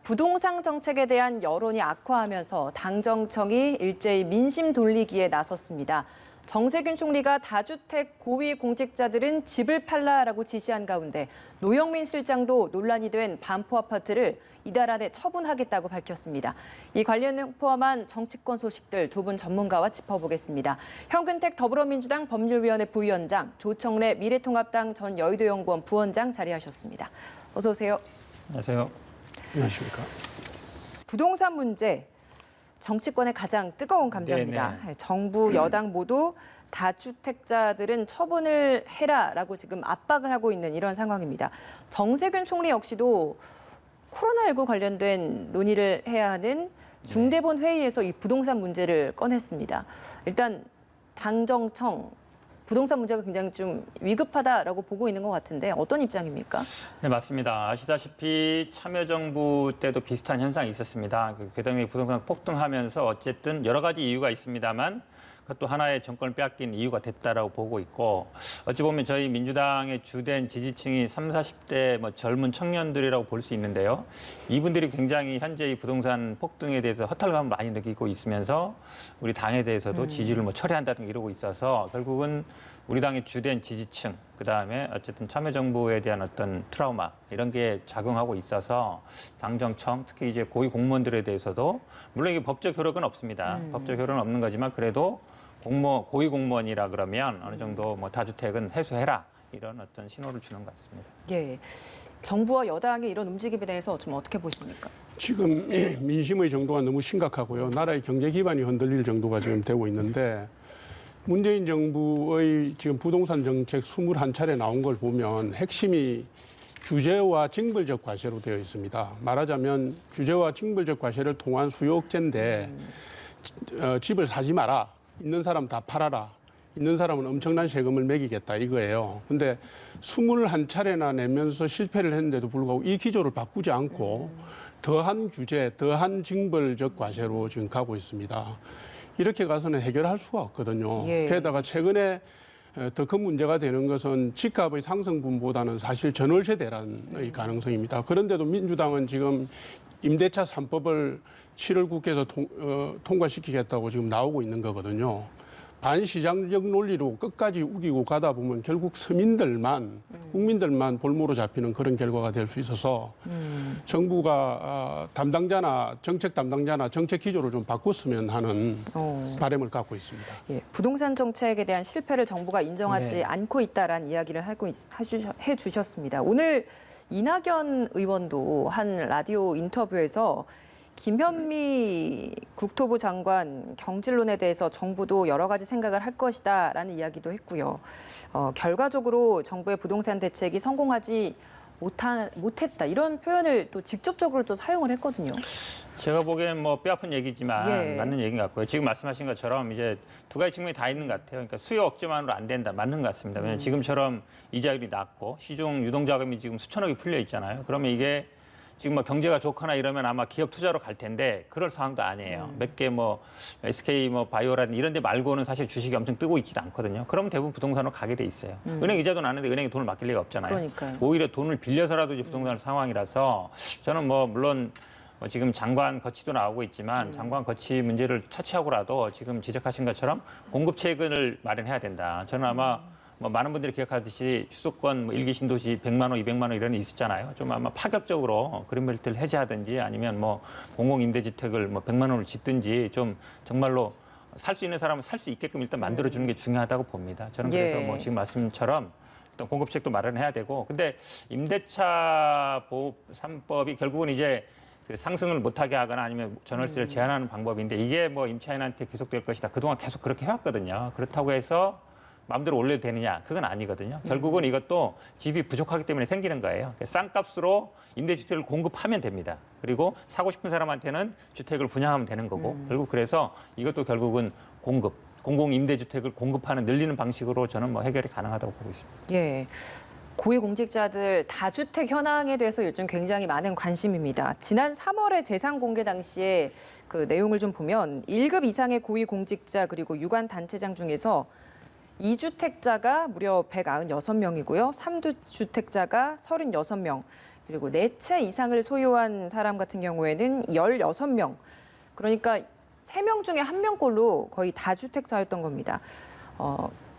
부동산 정책에 대한 여론이 악화하면서 당정청이 일제히 민심 돌리기에 나섰습니다. 정세균 총리가 다주택 고위공직자들은 집을 팔라라고 지시한 가운데 노영민 실장도 논란이 된 반포 아파트를 이달 안에 처분하겠다고 밝혔습니다. 이 관련 포함한 정치권 소식들 두 분 전문가와 짚어보겠습니다. 현근택 더불어민주당 법률위원회 부위원장, 조청래 미래통합당 전 여의도연구원 부원장 자리하셨습니다. 어서 오세요. 안녕하세요. 안녕하십니까. 부동산 문제, 정치권의 가장 뜨거운 감자입니다. 네네. 정부, 여당 모두 다주택자들은 처분을 해라라고 지금 압박을 하고 있는 이런 상황입니다. 정세균 총리 역시도 코로나19 관련된 논의를 해야 하는 중대본 회의에서 이 부동산 문제를 꺼냈습니다. 일단 당정청, 부동산 문제가 굉장히 좀 위급하다라고 보고 있는 것 같은데 어떤 입장입니까? 네, 맞습니다. 아시다시피 참여정부 때도 비슷한 현상이 있었습니다. 괴당의 부동산 폭등하면서 어쨌든 여러 가지 이유가 있습니다만 그것도 하나의 정권을 빼앗긴 이유가 됐다라고 보고 있고 어찌 보면 저희 민주당의 주된 지지층이 30, 40대 젊은 청년들이라고 볼 수 있는데요. 이분들이 굉장히 현재 이 부동산 폭등에 대해서 허탈감을 많이 느끼고 있으면서 우리 당에 대해서도 지지를 철회한다든가 이러고 있어서 결국은 우리 당의 주된 지지층, 그다음에 어쨌든 참여정부에 대한 어떤 트라우마 이런 게 작용하고 있어서 당정청, 특히 이제 고위 공무원들에 대해서도 물론 이게 법적 효력은 없습니다. 법적 효력은 없는 거지만 그래도 고위 공무원이라 그러면 어느 정도 뭐 다주택은 해소해라 이런 어떤 신호를 주는 것 같습니다. 예, 정부와 여당의 이런 움직임에 대해서 좀 어떻게 보십니까? 지금 민심의 정도가 너무 심각하고요. 나라의 경제 기반이 흔들릴 정도가 지금 되고 있는데 문재인 정부의 지금 부동산 정책 21차례 나온 걸 보면 핵심이 규제와 징벌적 과세로 되어 있습니다. 말하자면 규제와 징벌적 과세를 통한 수요 억제인데 집을 사지 마라. 있는 사람 다 팔아라. 있는 사람은 엄청난 세금을 매기겠다 이거예요. 근데 21차례나 내면서 실패를 했는데도 불구하고 이 기조를 바꾸지 않고 더한 규제, 더한 징벌적 과세로 지금 가고 있습니다. 이렇게 가서는 해결할 수가 없거든요. 예. 게다가 최근에 더 큰 문제가 되는 것은 집값의 상승분보다는 사실 전월세대란의 가능성입니다. 그런데도 민주당은 지금 임대차 3법을 7월 국회에서 통과시키겠다고 지금 나오고 있는 거거든요. 반시장적 논리로 끝까지 우기고 가다 보면 결국 서민들만, 국민들만 볼모로 잡히는 그런 결과가 될 수 있어서 정부가 담당자나 정책 담당자나 정책 기조를 좀 바꿨으면 하는 바람을 갖고 있습니다. 예, 부동산 정책에 대한 실패를 정부가 인정하지 않고 있다라는 이야기를 해주셨습니다. 오늘 이낙연 의원도 한 라디오 인터뷰에서 김현미 국토부 장관 경질론에 대해서 정부도 여러 가지 생각을 할 것이다라는 이야기도 했고요. 결과적으로 정부의 부동산 대책이 성공하지 못했다 이런 표현을 또 직접적으로 또 사용을 했거든요. 제가 보기엔 뭐 뼈아픈 얘기지만 예. 맞는 얘기인 것 같고요. 지금 말씀하신 것처럼 이제 두 가지 측면이 다 있는 것 같아요. 그러니까 수요 억제만으로 안 된다. 맞는 것 같습니다. 왜냐하면 지금처럼 이자율이 낮고 시중 유동자금이 지금 수천억이 풀려 있잖아요. 그러면 이게 지금 뭐 경제가 좋거나 이러면 아마 기업 투자로 갈 텐데 그럴 상황도 아니에요. 몇 개 뭐 SK 뭐 바이오라든지 이런 데 말고는 사실 주식이 엄청 뜨고 있지도 않거든요. 그러면 대부분 부동산으로 가게 돼 있어요. 은행 이자도 나는데 은행에 돈을 맡길 리가 없잖아요. 그러니까요. 오히려 돈을 빌려서라도 이제 부동산 상황이라서 저는 뭐 물론 지금 장관 거치도 나오고 있지만 장관 거치 문제를 차치하고라도 지금 지적하신 것처럼 공급책을 마련해야 된다. 저는 아마 뭐 많은 분들이 기억하듯이 수도권 1기 신도시 100만 원, 200만 원 이런 게 있었잖아요. 좀 아마 파격적으로 그린벨트를 해제하든지 아니면 뭐 공공임대주택을 뭐 100만 원을 짓든지 좀 정말로 살 수 있는 사람은 살 수 있게끔 일단 만들어주는 게 중요하다고 봅니다. 저는 그래서 뭐 지금 말씀처럼 어떤 공급책도 마련해야 되고 근데 임대차 보호 3법이 결국은 이제 그 상승을 못하게 하거나 아니면 전월세를 제한하는 방법인데 이게 뭐 임차인한테 계속될 것이다. 그동안 계속 그렇게 해왔거든요. 그렇다고 해서 마음대로 올려도 되느냐? 그건 아니거든요. 결국은 이것도 집이 부족하기 때문에 생기는 거예요. 싼 값으로 임대주택을 공급하면 됩니다. 그리고 사고 싶은 사람한테는 주택을 분양하면 되는 거고 결국 그래서 이것도 결국은 공공임대주택을 공급하는 늘리는 방식으로 저는 뭐 해결이 가능하다고 보고 있습니다. 예. 고위공직자들 다주택 현황에 대해서 요즘 굉장히 많은 관심입니다. 지난 3월에 재산 공개 당시에 그 내용을 좀 보면 1급 이상의 고위공직자 그리고 유관단체장 중에서 2주택자가 무려 196명이고요. 3주택자가 36명. 그리고 4채 이상을 소유한 사람 같은 경우에는 16명. 그러니까 3명 중에 1명꼴로 거의 다주택자였던 겁니다.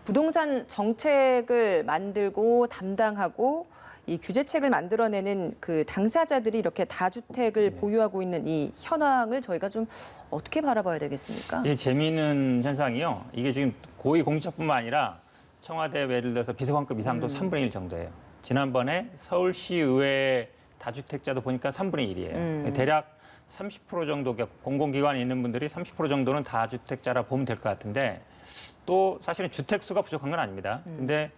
부동산 정책을 만들고 담당하고 이 규제책을 만들어내는 그 당사자들이 이렇게 다주택을 보유하고 있는 이 현황을 저희가 좀 어떻게 바라봐야 되겠습니까? 이게 재미있는 현상이요. 이게 지금 고위공직자뿐만 아니라 청와대 예를 들어서 비서관급 이상도 3분의 1 정도예요. 지난번에 서울시의회 다주택자도 보니까 3분의 1이에요. 대략 30% 정도, 공공기관에 있는 분들이 30% 정도는 다주택자라 보면 될 것 같은데 또 사실은 주택수가 부족한 건 아닙니다. 근데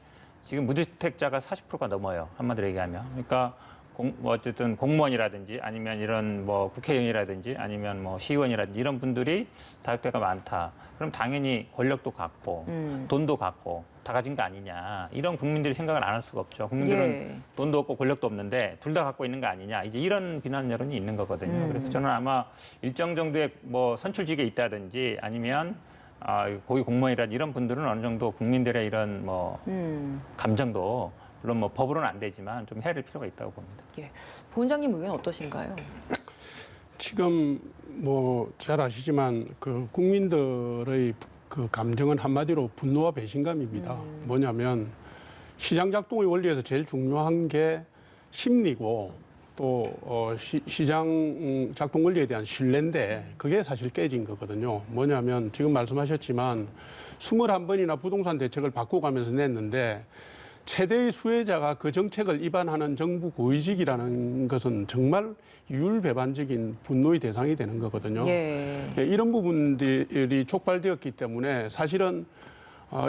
지금 무주택자가 40%가 넘어요. 한마디로 얘기하면. 그러니까 뭐 어쨌든 공무원이라든지 아니면 이런 뭐 국회의원이라든지 아니면 뭐 시의원이라든지 이런 분들이 다주택자가 많다. 그럼 당연히 권력도 갖고 돈도 갖고 다 가진 거 아니냐. 이런 국민들이 생각을 안 할 수가 없죠. 국민들은 예. 돈도 없고 권력도 없는데 둘 다 갖고 있는 거 아니냐. 이제 이런 비난 여론이 있는 거거든요. 그래서 저는 아마 일정 정도의 뭐 선출직에 있다든지 아니면 고위 공무원이라든지 이런 분들은 어느 정도 국민들의 이런 뭐 감정도 물론 뭐 법으로는 안 되지만 좀 헤아릴 필요가 있다고 봅니다. 예. 부원장님 의견 어떠신가요? 지금 뭐 잘 아시지만 그 국민들의 그 감정은 한마디로 분노와 배신감입니다. 뭐냐면 시장 작동의 원리에서 제일 중요한 게 심리고 또 시장 작동 원리에 대한 신뢰인데 그게 사실 깨진 거거든요. 뭐냐면 지금 말씀하셨지만 21번이나 부동산 대책을 바꿔가면서 냈는데 최대의 수혜자가 그 정책을 위반하는 정부 고위직이라는 것은 정말 유율배반적인 분노의 대상이 되는 거거든요. 예. 이런 부분들이 촉발되었기 때문에 사실은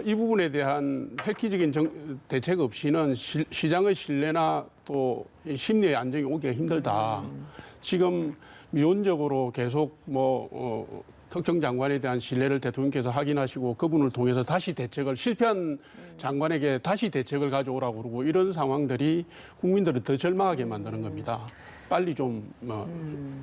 이 부분에 대한 획기적인 대책 없이는 시장의 신뢰나 또 심리의 안정이 오기가 힘들다. 지금 미온적으로 계속 특정 장관에 대한 신뢰를 대통령께서 확인하시고 그분을 통해서 다시 대책을 실패한 장관에게 다시 대책을 가져오라고 그러고 이런 상황들이 국민들을 더 절망하게 만드는 겁니다. 빨리 좀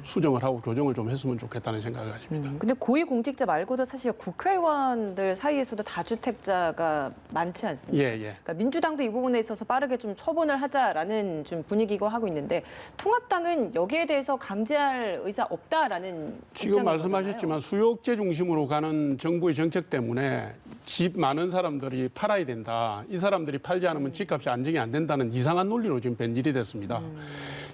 수정을 하고 교정을 좀 했으면 좋겠다는 생각을 가집니다. 근데 고위공직자 말고도 사실 국회의원들 사이에서도 다주택자가 많지 않습니까? 예. 그러니까 민주당도 이 부분에 있어서 빠르게 좀 처분을 하자라는 좀 분위기고 하고 있는데 통합당은 여기에 대해서 강제할 의사 없다라는 지금 입장인 말씀하셨지만 거잖아요. 수요 억제 중심으로 가는 정부의 정책 때문에 집 많은 사람들이 팔아야 된다. 이 사람들이 팔지 않으면 집값이 안정이 안 된다는 이상한 논리로 지금 변질이 됐습니다.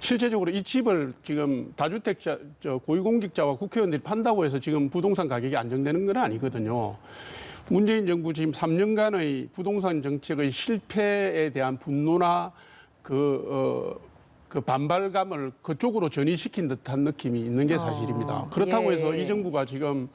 실제적으로 이 집을 지금 다주택자, 고위공직자와 국회의원들이 판다고 해서 지금 부동산 가격이 안정되는 건 아니거든요. 문재인 정부 지금 3년간의 부동산 정책의 실패에 대한 분노나 그 반발감을 그쪽으로 전이시킨 듯한 느낌이 있는 게 사실입니다. 그렇다고 예. 해서 이 정부가 지금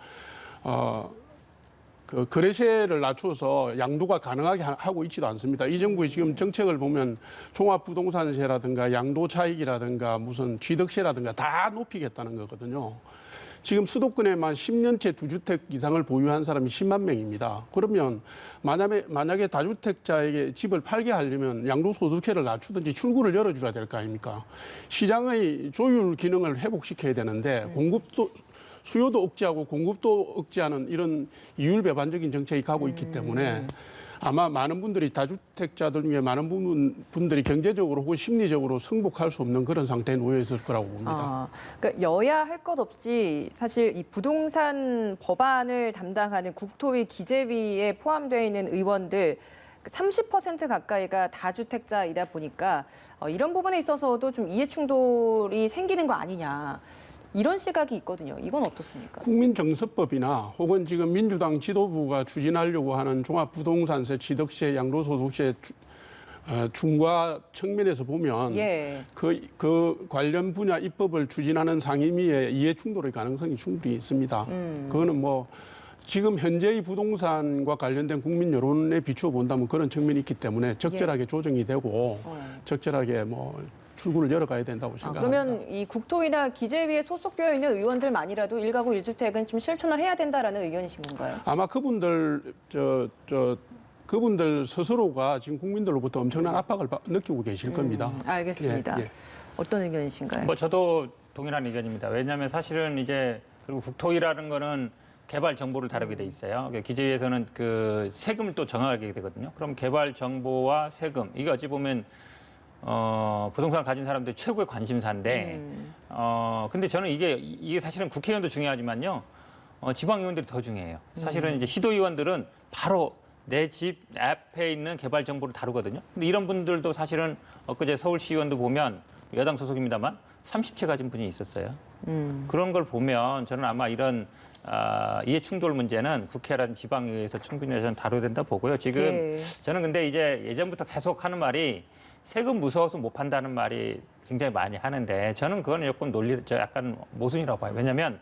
그 거래세를 낮춰서 양도가 가능하게 하고 있지도 않습니다. 이 정부의 지금 정책을 보면 종합부동산세라든가 양도 차익이라든가 무슨 취득세라든가 다 높이겠다는 거거든요. 지금 수도권에만 10년째 2주택 이상을 보유한 사람이 10만 명입니다. 그러면 만약에 다주택자에게 집을 팔게 하려면 양도소득세를 낮추든지 출구를 열어줘야 될 거 아닙니까? 시장의 조율 기능을 회복시켜야 되는데 수요도 억제하고 공급도 억제하는 이런 이율배반적인 정책이 가고 있기 때문에 아마 많은 분들이 다주택자들 중에 많은 분들이 경제적으로 혹은 심리적으로 승복할 수 없는 그런 상태에 놓여 있을 거라고 봅니다. 그러니까 여야 할 것 없이 사실 이 부동산 법안을 담당하는 국토위 기재위에 포함되어 있는 의원들 30% 가까이가 다주택자이다 보니까 이런 부분에 있어서도 좀 이해 충돌이 생기는 거 아니냐. 이런 시각이 있거든요. 이건 어떻습니까? 국민정서법이나 혹은 지금 민주당 지도부가 추진하려고 하는 종합부동산세, 취득세, 양도소득세 중과 측면에서 보면 예. 그 관련 분야 입법을 추진하는 상임위의 이해 충돌의 가능성이 충분히 있습니다. 그거는 뭐 지금 현재의 부동산과 관련된 국민 여론에 비추어 본다면 그런 측면이 있기 때문에 적절하게 조정이 되고 적절하게 출구를 열어가야 된다고 생각합니다. 그러면 이 국토위나 기재위에 소속되어 있는 의원들만이라도 1가구 1주택은 좀 실천을 해야 된다라는 의견이신 건가요? 아마 그분들 스스로가 지금 국민들로부터 엄청난 압박을 느끼고 계실 겁니다. 알겠습니다. 예. 어떤 의견이신가요? 저도 동일한 의견입니다. 왜냐하면 사실은 이제 그리고 국토위라는 거는 개발 정보를 다루게 돼 있어요. 기재위에서는 그 세금을 또 정하게 되거든요. 그럼 개발 정보와 세금 이게 어찌 보면 부동산을 가진 사람들이 최고의 관심사인데 근데 저는 이게 사실은 국회의원도 중요하지만요. 지방의원들이 더 중요해요. 사실은 이제 시도의원들은 바로 내 집 앞에 있는 개발 정보를 다루거든요. 근데 이런 분들도 사실은 엊그제 서울시의원도 보면 여당 소속입니다만 30채 가진 분이 있었어요. 그런 걸 보면 저는 아마 이런 이해 충돌 문제는 국회라든지 지방의회에서 충분히 저는 다뤄야 된다 보고요. 지금 예. 저는 근데 이제 예전부터 계속 하는 말이 세금 무서워서 못 판다는 말이 굉장히 많이 하는데 저는 그거는 조금 약간 모순이라고 봐요. 왜냐하면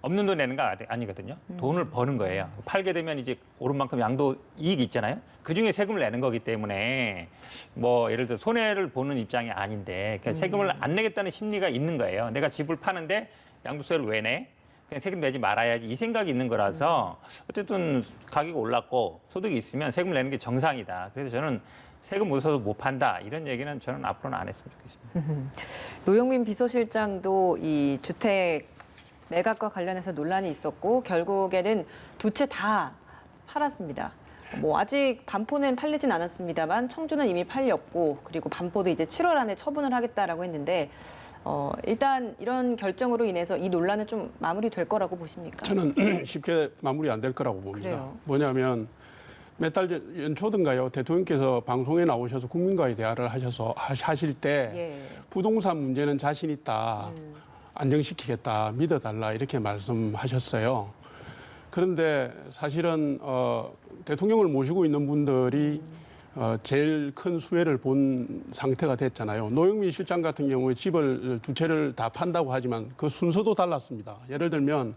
없는 돈 내는 거 아니거든요. 돈을 버는 거예요. 팔게 되면 이제 오른 만큼 양도 이익이 있잖아요. 그중에 세금을 내는 거기 때문에 뭐 예를 들어 손해를 보는 입장이 아닌데 그냥 세금을 안 내겠다는 심리가 있는 거예요. 내가 집을 파는데 양도세를 왜 내? 그냥 세금 내지 말아야지 이 생각이 있는 거라서 어쨌든 가격이 올랐고 소득이 있으면 세금을 내는 게 정상이다. 그래서 저는 세금 무서워서 못 판다 이런 얘기는 저는 앞으로는 안 했으면 좋겠습니다. 노영민 비서실장도 이 주택 매각과 관련해서 논란이 있었고 결국에는 두 채 다 팔았습니다. 뭐 아직 반포는 팔리진 않았습니다만 청주는 이미 팔렸고 그리고 반포도 이제 7월 안에 처분을 하겠다라고 했는데 일단 이런 결정으로 인해서 이 논란은 좀 마무리될 거라고 보십니까? 저는 쉽게 마무리 안 될 거라고 봅니다. 그래요. 뭐냐면 몇 달 전 연초든가요 대통령께서 방송에 나오셔서 국민과의 대화를 하실 때 예. 부동산 문제는 자신 있다. 안정시키겠다, 믿어달라 이렇게 말씀하셨어요. 그런데 사실은 대통령을 모시고 있는 분들이 제일 큰 수혜를 본 상태가 됐잖아요. 노영민 실장 같은 경우에 집을 두 채를 다 판다고 하지만 그 순서도 달랐습니다. 예를 들면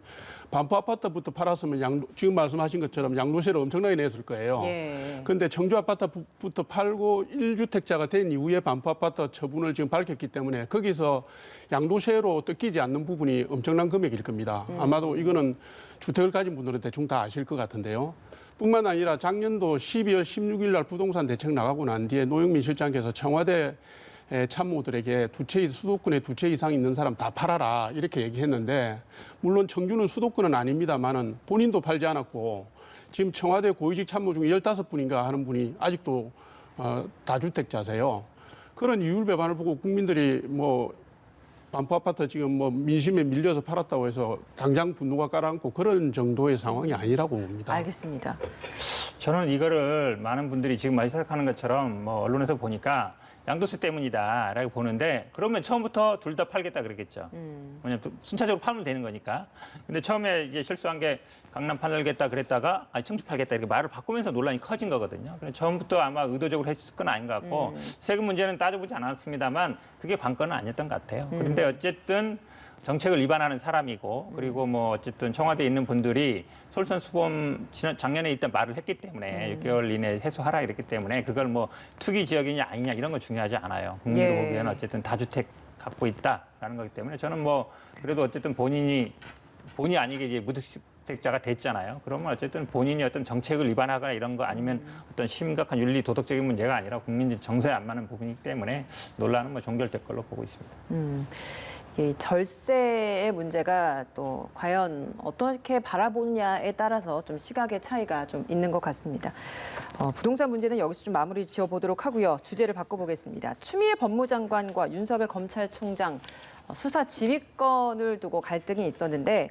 반포 아파트부터 팔았으면 지금 말씀하신 것처럼 양도세를 엄청나게 냈을 거예요. 그런데 청주 아파트부터 팔고 1주택자가 된 이후에 반포 아파트 처분을 지금 밝혔기 때문에 거기서 양도세로 뜯기지 않는 부분이 엄청난 금액일 겁니다. 아마도 이거는 주택을 가진 분들은 대충 다 아실 것 같은데요. 뿐만 아니라 작년도 12월 16일 날 부동산 대책 나가고 난 뒤에 노영민 실장께서 청와대 참모들에게 수도권에 두 채 이상 있는 사람 다 팔아라 이렇게 얘기했는데 물론 청주는 수도권은 아닙니다만은 본인도 팔지 않았고 지금 청와대 고위직 참모 중에 15분인가 하는 분이 아직도 다주택자세요. 그런 이율 배반을 보고 국민들이 뭐 반포 아파트 지금 뭐 민심에 밀려서 팔았다고 해서 당장 분노가 가라앉고 그런 정도의 상황이 아니라고 봅니다. 알겠습니다. 저는 이거를 많은 분들이 지금 많이 생각하는 것처럼 뭐 언론에서 보니까 양도세 때문이다라고 보는데 그러면 처음부터 둘 다 팔겠다 그러겠죠. 왜냐면 순차적으로 팔면 되는 거니까. 근데 처음에 이제 실수한 게 강남 팔겠다 그랬다가 아니 청주 팔겠다 이렇게 말을 바꾸면서 논란이 커진 거거든요. 그래서 처음부터 아마 의도적으로 했을 건 아닌 것 같고 세금 문제는 따져보지 않았습니다만 그게 관건은 아니었던 것 같아요. 그런데 어쨌든 정책을 위반하는 사람이고 그리고 뭐 어쨌든 청와대에 있는 분들이 솔선수범 작년에 일단 말을 했기 때문에 6개월 이내에 해소하라 이랬기 때문에 그걸 뭐 투기 지역이냐 아니냐 이런 건 중요하지 않아요. 국민들 예. 보기에는 어쨌든 다주택 갖고 있다라는 거기 때문에 저는 뭐 그래도 어쨌든 본인이 아니게 이제 무주택자가 됐잖아요. 그러면 어쨌든 본인이 어떤 정책을 위반하거나 이런 거 아니면 어떤 심각한 윤리 도덕적인 문제가 아니라 국민들 정서에 안 맞는 부분이기 때문에 논란은 뭐 종결될 걸로 보고 있습니다. 이 절세의 문제가 또 과연 어떻게 바라보냐에 따라서 좀 시각의 차이가 좀 있는 것 같습니다. 부동산 문제는 여기서 좀 마무리 지어보도록 하고요. 주제를 바꿔보겠습니다. 추미애 법무장관과 윤석열 검찰총장 수사 지휘권을 두고 갈등이 있었는데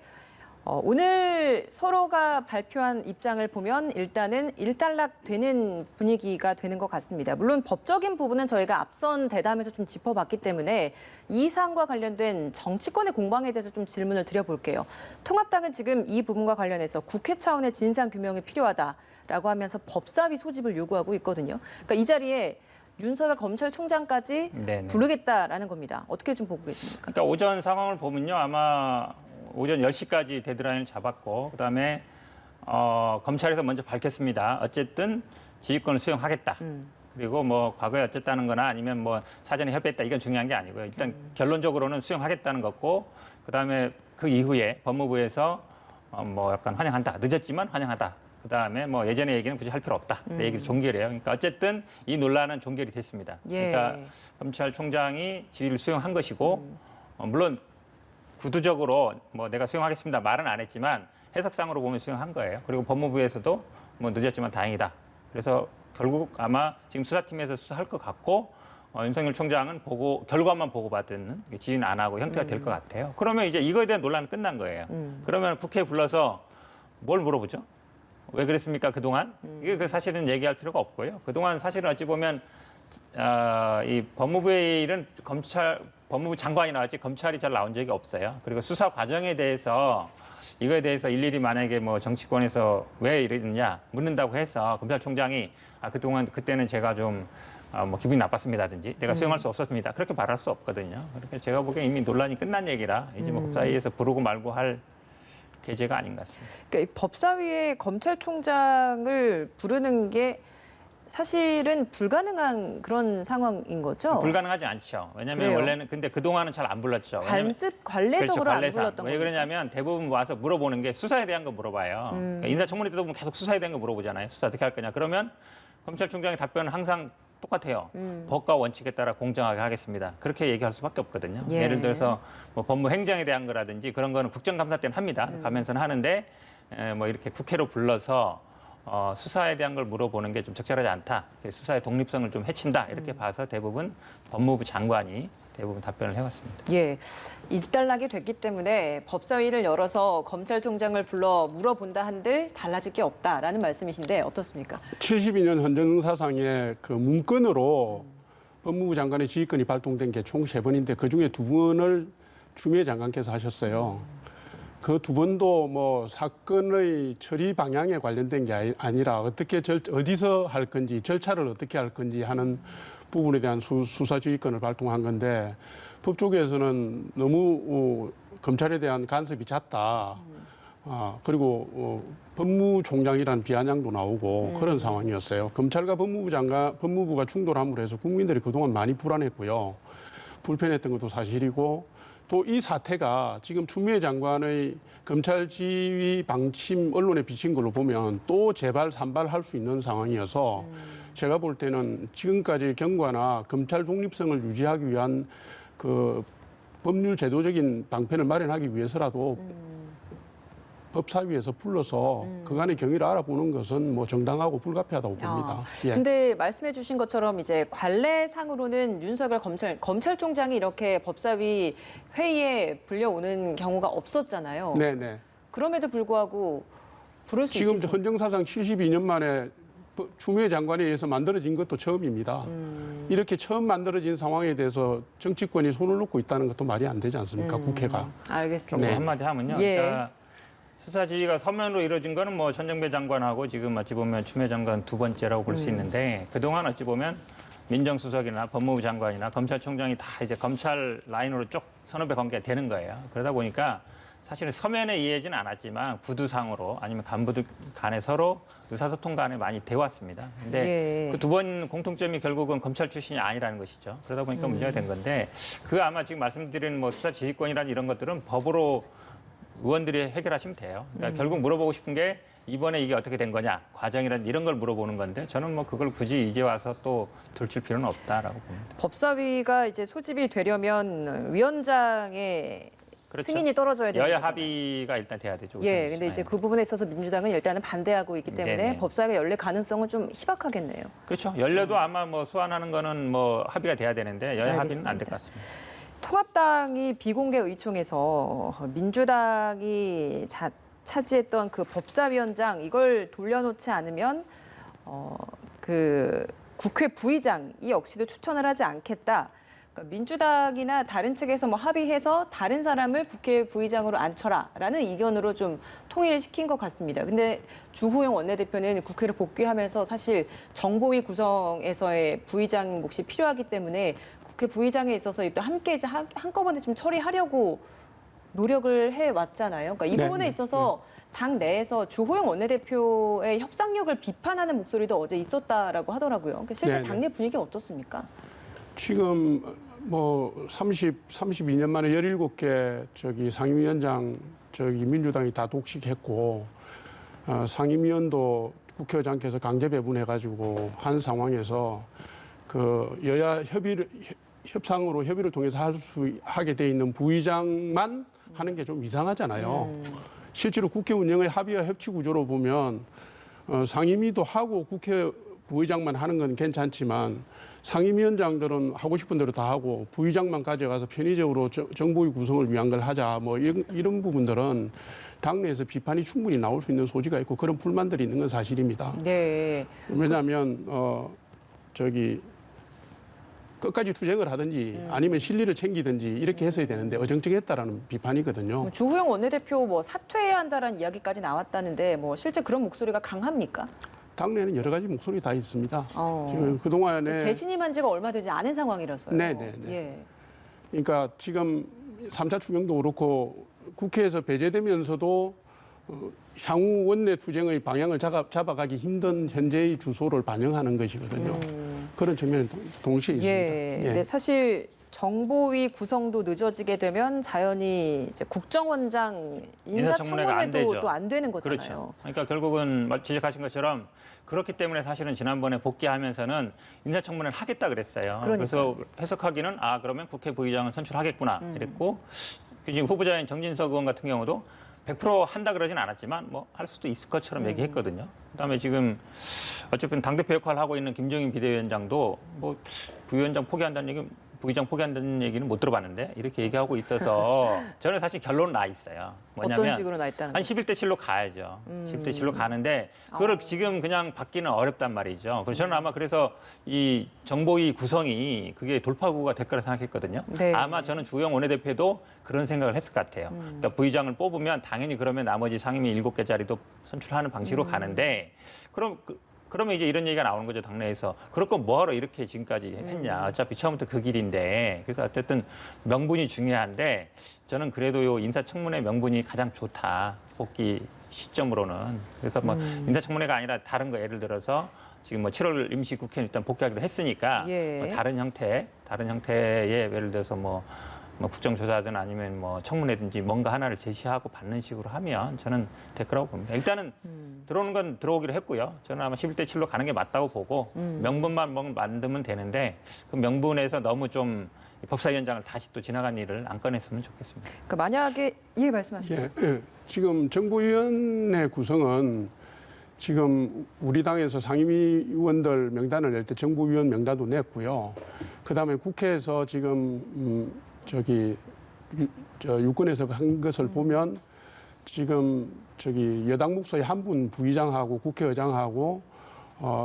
오늘 서로가 발표한 입장을 보면 일단은 일단락되는 분위기가 되는 것 같습니다. 물론 법적인 부분은 저희가 앞선 대담에서 좀 짚어봤기 때문에 이 사안과 관련된 정치권의 공방에 대해서 좀 질문을 드려볼게요. 통합당은 지금 이 부분과 관련해서 국회 차원의 진상규명이 필요하다라고 하면서 법사위 소집을 요구하고 있거든요. 그러니까 이 자리에 윤석열 검찰총장까지 네네. 부르겠다라는 겁니다. 어떻게 좀 보고 계십니까? 그러니까 오전 상황을 보면요. 아마 오전 10시까지 데드라인을 잡았고 그다음에 검찰에서 먼저 밝혔습니다. 어쨌든 지휘권을 수용하겠다. 그리고 뭐 과거에 어쨌다는 거나 아니면 뭐 사전에 협의했다. 이건 중요한 게 아니고요. 일단 결론적으로는 수용하겠다는 거고 그다음에 그 이후에 법무부에서 뭐 약간 환영한다. 늦었지만 환영하다. 그다음에 뭐 예전의 얘기는 굳이 할 필요 없다. 그 얘기를 종결해요. 그러니까 어쨌든 이 논란은 종결이 됐습니다. 예. 그러니까 검찰총장이 지휘를 수용한 것이고 물론 구두적으로 뭐 내가 수용하겠습니다 말은 안 했지만 해석상으로 보면 수용한 거예요. 그리고 법무부에서도 뭐 늦었지만 다행이다. 그래서 결국 아마 지금 수사팀에서 수사할 것 같고 윤석열 총장은 결과만 보고받는 지인 안 하고 형태가 될 것 같아요. 그러면 이제 이거에 대한 논란은 끝난 거예요. 그러면 국회에 불러서 뭘 물어보죠? 왜 그랬습니까 그동안? 이게 사실은 얘기할 필요가 없고요. 그동안 사실은 어찌 보면 이 법무부의 일은 법무부 장관이 나왔지 검찰이 잘 나온 적이 없어요. 그리고 수사 과정에 대해서 이거에 대해서 일일이 만약에 뭐 정치권에서 왜 이랬냐 묻는다고 해서 검찰총장이 그때는 제가 좀 뭐 기분이 나빴습니다든지 내가 수용할 수 없었습니다. 그렇게 말할 수 없거든요. 그렇게 제가 보기엔 이미 논란이 끝난 얘기라 이제 뭐 그 사이에서 부르고 말고 할 계제가 아닌 것 같습니다. 그러니까 법사위에 검찰총장을 부르는 게 사실은 불가능한 그런 상황인 거죠? 불가능하지 않죠. 왜냐하면 그래요? 원래는 근데 그동안은 잘 안 불렀죠. 관례적으로 그렇죠, 안 관례상. 불렀던 왜 거니까. 그러냐면 대부분 와서 물어보는 게 수사에 대한 거 물어봐요. 그러니까 인사청문회 때도 보면 계속 수사에 대한 거 물어보잖아요. 수사 어떻게 할 거냐. 그러면 검찰총장의 답변은 항상 똑같아요. 법과 원칙에 따라 공정하게 하겠습니다. 그렇게 얘기할 수밖에 없거든요. 예. 예를 들어서 뭐 법무 행정에 대한 거라든지 그런 거는 국정감사 때는 합니다. 가면서는 하는데 뭐 이렇게 국회로 불러서 수사에 대한 걸 물어보는 게 좀 적절하지 않다. 수사의 독립성을 좀 해친다. 이렇게 봐서 대부분 법무부 장관이 대부분 답변을 해왔습니다. 예, 일단락이 됐기 때문에 법사위를 열어서 검찰총장을 불러 물어본다 한들 달라질 게 없다라는 말씀이신데 어떻습니까? 72년 헌정사상의 그 문건으로 법무부 장관의 지휘권이 발동된 게 총 3번인데 그중에 2번을 추미애 장관께서 하셨어요. 그 2번도 뭐 사건의 처리 방향에 관련된 게 아니라 어디서 할 건지 절차를 어떻게 할 건지 하는 부분에 대한 수사 지휘권을 발동한 건데 법조계에서는 너무 검찰에 대한 간섭이 잦다. 그리고 법무총장이라는 비아냥도 나오고 그런 상황이었어요. 검찰과 법무부가 충돌함으로 해서 국민들이 그동안 많이 불안했고요. 불편했던 것도 사실이고 또 이 사태가 지금 추미애 장관의 검찰 지휘 방침 언론에 비친 걸로 보면 또 재발 산발할 수 있는 상황이어서 제가 볼 때는 지금까지 경과나 검찰 독립성을 유지하기 위한 그 법률 제도적인 방편을 마련하기 위해서라도 법사위에서 불러서 그간의 경위를 알아보는 것은 뭐 정당하고 불가피하다고 봅니다. 예. 근데 말씀해 주신 것처럼 이제 관례상으로는 윤석열 검찰총장이 이렇게 법사위 회의에 불려오는 경우가 없었잖아요. 네네. 그럼에도 불구하고 부를 수 지금 있겠습니까? 헌정사상 72년 만에 추미애 장관에 의해서 만들어진 것도 처음입니다. 이렇게 처음 만들어진 상황에 대해서 정치권이 손을 놓고 있다는 것도 말이 안 되지 않습니까? 국회가. 알겠습니다. 좀 한마디 하면요. 예. 그러니까 수사 지휘가 서면으로 이루어진 거는 뭐 전정배 장관하고 지금 어찌 보면 추미애 장관 2번째라고 볼 수 있는데 그동안 어찌 보면 민정수석이나 법무부 장관이나 검찰총장이 다 이제 검찰 라인으로 쭉 선후배 관계가 되는 거예요. 그러다 보니까 사실은 서면에 이해하지는 않았지만 구두상으로 아니면 간부들 간에 서로 의사소통 간에 많이 되어왔습니다. 근데 예. 그 2번 공통점이 결국은 검찰 출신이 아니라는 것이죠. 그러다 보니까 문제가 된 건데 그 아마 지금 말씀드린 뭐 수사 지휘권이라는 이런 것들은 법으로 의원들이 해결하시면 돼요. 그러니까 결국 물어보고 싶은 게 이번에 이게 어떻게 된 거냐, 과정이란 이런 걸 물어보는 건데 저는 뭐 그걸 굳이 이제 와서 또 들칠 필요는 없다라고 봅니다. 법사위가 이제 소집이 되려면 위원장의 그렇죠. 승인이 떨어져야 되는 여야 거잖아요. 합의가 일단 돼야 되죠. 예, 근데 이제 그 부분에 있어서 민주당은 일단은 반대하고 있기 때문에 네네. 법사위가 열릴 가능성은 좀 희박하겠네요. 그렇죠. 열려도 아마 뭐 소환하는 거는 뭐 합의가 돼야 되는데 여야 합의는 안 될 것 같습니다. 통합당이 비공개 의총에서 민주당이 차지했던 그 법사위원장 이걸 돌려놓지 않으면 그 국회 부의장 이 역시도 추천을 하지 않겠다. 그러니까 민주당이나 다른 측에서 뭐 합의해서 다른 사람을 국회 부의장으로 앉혀라라는 의견으로 좀 통일시킨 것 같습니다. 근데 주호영 원내대표는 국회를 복귀하면서 사실 정보위 구성에서의 부의장 몫이 필요하기 때문에 국회 부의장에 있어서 또 함께 이제 한꺼번에 좀 처리하려고 노력을 해왔잖아요. 그러니까 이 네, 부분에 네, 있어서 당 내에서 주호영 원내대표의 협상력을 비판하는 목소리도 어제 있었다라고 하더라고요. 그러니까 실제 네, 네. 당내 분위기 어떻습니까? 지금 뭐 32년 만에 17개 상임위원장 민주당이 다 독식했고 상임위원도 국회의장께서 강제 배분해가지고 한 상황에서 그 여야 협상으로 협의를 통해서 하게 돼 있는 부의장만 하는 게 좀 이상하잖아요. 실제로 국회 운영의 합의와 협치 구조로 보면 상임위도 하고 국회 부의장만 하는 건 괜찮지만 상임위원장들은 하고 싶은 대로 다 하고 부의장만 가져가서 편의적으로 정보위 구성을 위한 걸 하자 뭐 이런 부분들은 당내에서 비판이 충분히 나올 수 있는 소지가 있고 그런 불만들이 있는 건 사실입니다. 네. 왜냐하면 끝까지 투쟁을 하든지 아니면 실리를 챙기든지 이렇게 했어야 되는데 어정쩡했다라는 비판이거든요. 주호영 원내대표 뭐 사퇴해야 한다라는 이야기까지 나왔다는데 뭐 실제 그런 목소리가 강합니까? 당내에는 여러 가지 목소리 다 있습니다. 어. 지금 그동안에 재신임한 지가 얼마 되지 않은 상황이라서요. 네네네. 예. 그러니까 지금 3차 추경도 그렇고 국회에서 배제되면서도 향후 원내 투쟁의 방향을 잡아가기 힘든 현재의 주소를 반영하는 것이거든요. 그런 측면은 동시에 있습니다. 예. 근데 사실 정보위 구성도 늦어지게 되면 자연히 이제 국정원장 인사청문회가 안 인사청문회도 되죠. 또 안 되는 거잖아요. 그렇죠. 그러니까 결국은 지적하신 것처럼 그렇기 때문에 사실은 지난번에 복귀하면서는 인사청문회를 하겠다 그랬어요. 그러니까요. 그래서 해석하기는 그러면 국회 부의장을 선출하겠구나 이랬고 지금 후보자인 정진석 의원 같은 경우도 100% 한다 그러진 않았지만 뭐 할 수도 있을 것처럼 얘기했거든요. 그다음에 지금 어쨌든 당대표 역할을 하고 있는 김종인 비대위원장도 뭐 부위원장 포기한다는 얘기, 부의장 포기한다는 얘기는 못 들어봤는데 이렇게 얘기하고 있어서 저는 사실 결론은 나 있어요. 뭐냐면 어떤 식으로 나 있다는 한 거죠? 11대 7로 가야죠. 11대 7로 가는데 그거를 지금 그냥 받기는 어렵단 말이죠. 그래서 저는 아마 그래서 이 정보위 구성이 그게 돌파구가 될 거라 생각했거든요. 네. 아마 저는 주호영 원내대표도 그런 생각을 했을 것 같아요. 그러니까 부의장을 뽑으면 당연히 그러면 나머지 상임위 7개짜리도 선출하는 방식으로 가는데 그러면 이제 이런 얘기가 나오는 거죠, 당내에서. 그럴 건 뭐하러 이렇게 지금까지 했냐. 어차피 처음부터 그 길인데. 그래서 어쨌든 명분이 중요한데 저는 그래도 요 인사청문회 명분이 가장 좋다. 복귀 시점으로는. 그래서 뭐 인사청문회가 아니라 다른 거 예를 들어서 지금 뭐 7월 임시국회는 일단 복귀하기로 했으니까 예. 뭐 다른 형태의 예를 들어서 뭐 국정조사든 아니면 뭐 청문회든지 뭔가 하나를 제시하고 받는 식으로 하면 저는 될 거라고 봅니다. 일단은 들어오는 건 들어오기로 했고요. 저는 아마 11대 7로 가는 게 맞다고 보고 명분만 만들면 되는데 그 명분에서 너무 좀 법사위원장을 다시 또 지나간 일을 안 꺼냈으면 좋겠습니다. 그러니까 만약에 말씀하시죠. 예. 지금 정보위원회 구성은 지금 우리 당에서 상임위 의원들 명단을 낼 때 정보위원 명단도 냈고요. 그다음에 국회에서 지금 유권에서 한 것을 보면 지금 여당 목소리 한 분 부의장하고 국회의장하고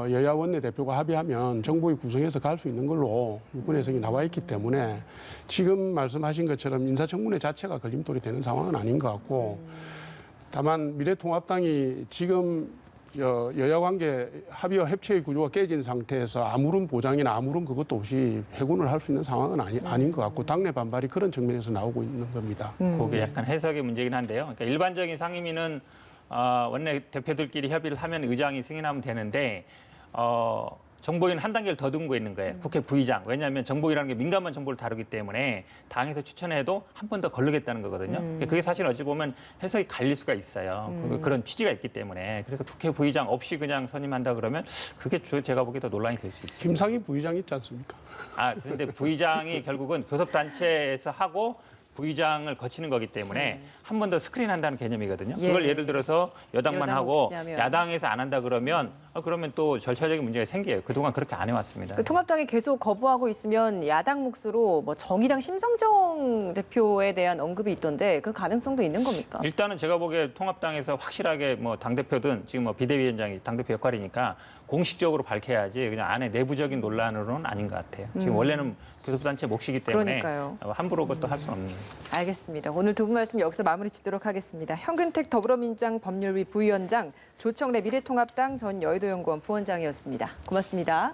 여야 원내대표가 합의하면 정보위 구성해서 갈 수 있는 걸로 유권 해석이 나와 있기 때문에 지금 말씀하신 것처럼 인사청문회 자체가 걸림돌이 되는 상황은 아닌 것 같고 다만 미래통합당이 지금 여야 관계 합의와 협치의 구조가 깨진 상태에서 아무런 보장이나 아무런 그것도 없이 해군을 할 수 있는 상황은 아닌 것 같고 당내 반발이 그런 측면에서 나오고 있는 겁니다. 그게 약간 해석의 문제긴 한데요. 그러니까 일반적인 상임위는 원내 대표들끼리 협의를 하면 의장이 승인하면 되는데 정보위는 한 단계를 더 둔 거 있는 거예요. 국회 부의장. 왜냐하면 정보위라는 게 민감한 정보를 다루기 때문에 당에서 추천해도 한 번 더 걸르겠다는 거거든요. 그게 사실 어찌 보면 해석이 갈릴 수가 있어요. 그런 취지가 있기 때문에. 그래서 국회 부의장 없이 그냥 선임한다 그러면 그게 제가 보기에 더 논란이 될 수 있습니다. 김상희 부의장 있지 않습니까? 그런데 부의장이 결국은 교섭단체에서 하고 부의장을 거치는 거기 때문에 한 번 더 스크린한다는 개념이거든요. 예. 그걸 예를 들어서 여당만 여당 하고 없이하면. 야당에서 안 한다 그러면 그러면 또 절차적인 문제가 생겨요. 그동안 그렇게 안 해왔습니다. 그 통합당이 계속 거부하고 있으면 야당 몫으로 뭐 정의당 심성정 대표에 대한 언급이 있던데 그 가능성도 있는 겁니까? 일단은 제가 보기에 통합당에서 확실하게 뭐 당대표든 지금 뭐 비대위원장이 당대표 역할이니까 공식적으로 밝혀야지 그냥 안에 내부적인 논란으로는 아닌 것 같아요. 지금 원래는 교섭단체 몫이기 때문에 그러니까요. 함부로 그것도 할 수는 없는. 알겠습니다. 오늘 두 분 말씀 여기서 마무리 짓도록 하겠습니다. 현근택 더불어민주당 법률위 부위원장, 조청래 미래통합당 전 여의도연구원 부원장이었습니다. 고맙습니다.